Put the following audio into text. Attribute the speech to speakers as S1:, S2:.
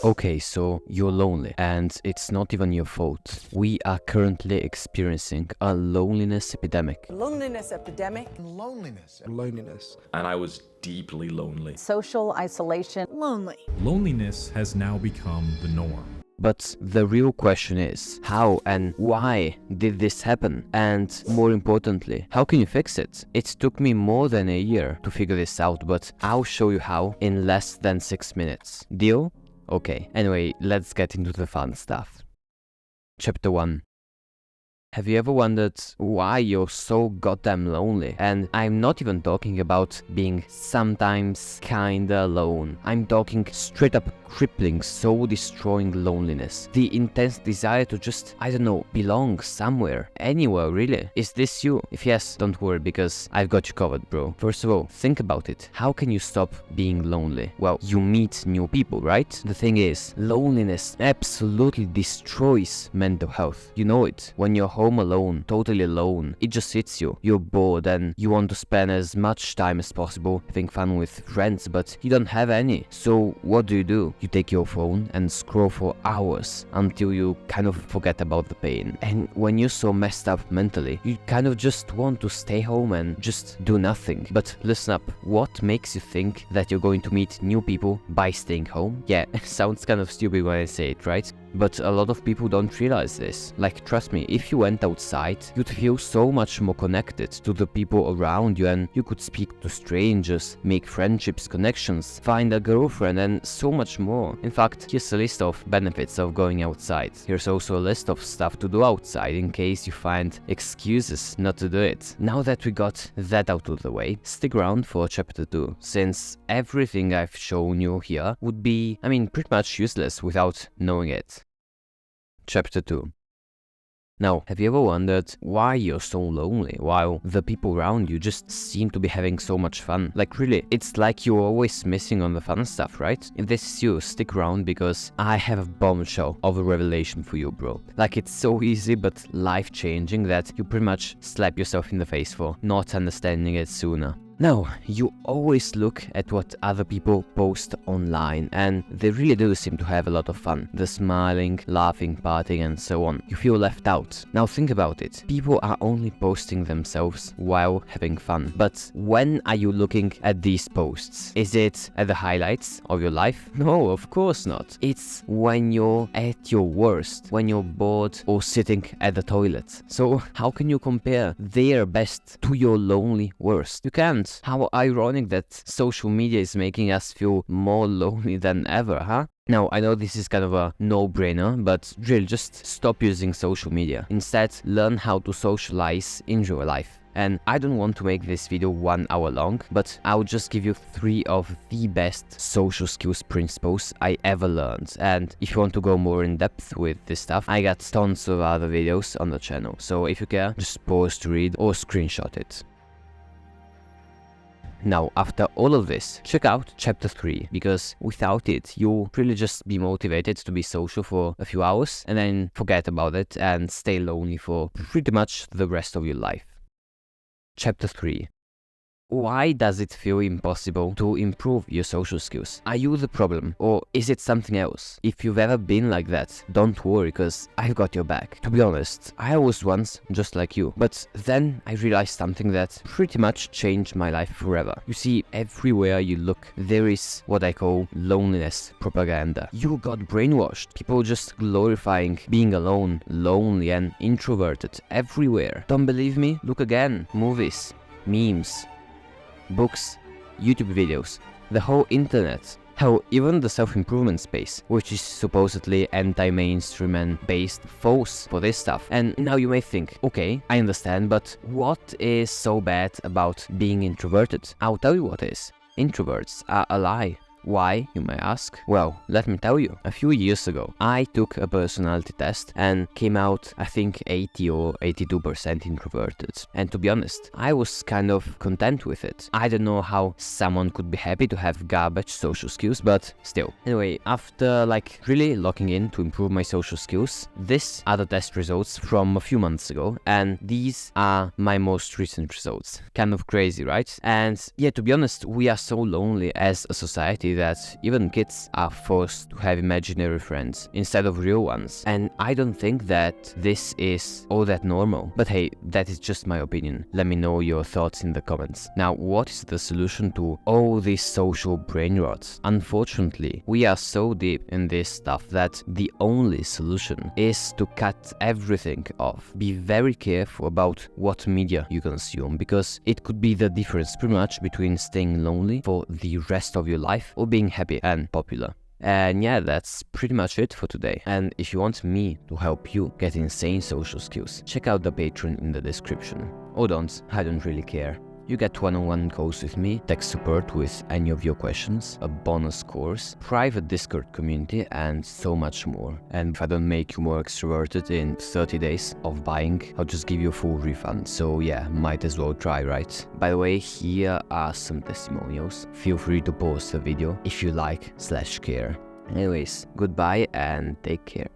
S1: Okay, so you're lonely, and it's not even your fault. We are currently experiencing a loneliness epidemic.
S2: Loneliness epidemic.
S3: Loneliness.
S4: And I was deeply lonely.
S2: Social isolation.
S5: Lonely.
S6: Loneliness has now become the norm.
S1: But the real question is, how and why did this happen? And more importantly, how can you fix it? It took me more than a year to figure this out, but I'll show you how in less than 6 minutes. Deal? Okay, anyway, let's get into the fun stuff. Chapter 1. Have you ever wondered why you're so goddamn lonely? And I'm not even talking about being sometimes kinda alone. I'm talking straight up crippling, soul-destroying loneliness. The intense desire to just, I don't know, belong somewhere, anywhere really. Is this you? If yes, don't worry, because I've got you covered, bro. First of all, think about it. How can you stop being lonely? Well, you meet new people, right? The thing is, loneliness absolutely destroys mental health. You know it. When you're home alone, totally alone, it just hits you. You're bored and you want to spend as much time as possible having fun with friends, but you don't have any. So what do? You take your phone and scroll for hours until you kind of forget about the pain. And when you're so messed up mentally, you kind of just want to stay home and just do nothing. But listen up, what makes you think that you're going to meet new people by staying home? Yeah, it sounds kind of stupid when I say it, right? But a lot of people don't realize this. Like, trust me, if you went outside, you'd feel so much more connected to the people around you, and you could speak to strangers, make friendships, connections, find a girlfriend, and so much more. In fact, here's a list of benefits of going outside. Here's also a list of stuff to do outside in case you find excuses not to do it. Now that we got that out of the way, stick around for chapter 2, since everything I've shown you here would be, pretty much useless without knowing it. Chapter 2. Now, have you ever wondered why you're so lonely while the people around you just seem to be having so much fun? Like really, it's like you're always missing on the fun stuff, right? If this is you, stick around because I have a bombshell of a revelation for you, bro. Like, it's so easy but life-changing that you pretty much slap yourself in the face for not understanding it sooner. Now, you always look at what other people post online, and they really do seem to have a lot of fun. The smiling, laughing, partying, and so on. You feel left out. Now think about it. People are only posting themselves while having fun. But when are you looking at these posts? Is it at the highlights of your life? No, of course not. It's when you're at your worst, when you're bored or sitting at the toilet. So how can you compare their best to your lonely worst? You can't. How ironic that social media is making us feel more lonely than ever, huh? Now, I know this is kind of a no-brainer, but really just stop using social media. Instead, learn how to socialize in real life. And I don't want to make this video 1 hour long, but I'll just give you 3 of the best social skills principles I ever learned. And if you want to go more in depth with this stuff, I got tons of other videos on the channel. So if you care, just pause to read or screenshot it. Now, after all of this, check out chapter 3, because without it, you'll really just be motivated to be social for a few hours and then forget about it and stay lonely for pretty much the rest of your life. Chapter 3. Why does it feel impossible to improve your social skills? Are you the problem, or is it something else? If you've ever been like that, don't worry, cause I've got your back. To be honest, I was once just like you, but then I realized something that pretty much changed my life forever. You see, everywhere you look, there is what I call loneliness propaganda. You got brainwashed. People just glorifying being alone, lonely and introverted everywhere. Don't believe me? Look again. Movies, memes, books, YouTube videos, the whole internet. Hell, even the self-improvement space, which is supposedly anti-mainstream and based false for this stuff. And now you may think, okay, I understand, but what is so bad about being introverted? I'll tell you what is. Introverts are a lie. Why, you may ask? Well, let me tell you. A few years ago, I took a personality test and came out, I think, 80 or 82% introverted. And to be honest, I was kind of content with it. I don't know how someone could be happy to have garbage social skills, but still. Anyway, after really locking in to improve my social skills, these are the test results from a few months ago, and these are my most recent results. Kind of crazy, right? And yeah, to be honest, we are so lonely as a society that even kids are forced to have imaginary friends instead of real ones. And I don't think that this is all that normal. But hey, that is just my opinion. Let me know your thoughts in the comments. Now, what is the solution to all this social brain rot? Unfortunately, we are so deep in this stuff that the only solution is to cut everything off. Be very careful about what media you consume, because it could be the difference pretty much between staying lonely for the rest of your life or being happy and popular. And yeah, that's pretty much it for today. And if you want me to help you get insane social skills, check out the Patreon in the description. Or don't, I don't really care. You get one-on-one calls with me, tech support with any of your questions, a bonus course, private Discord community, and so much more. And if I don't make you more extroverted in 30 days of buying, I'll just give you a full refund. So yeah, might as well try, right? By the way, here are some testimonials. Feel free to pause the video if you like/care. Anyways, goodbye and take care.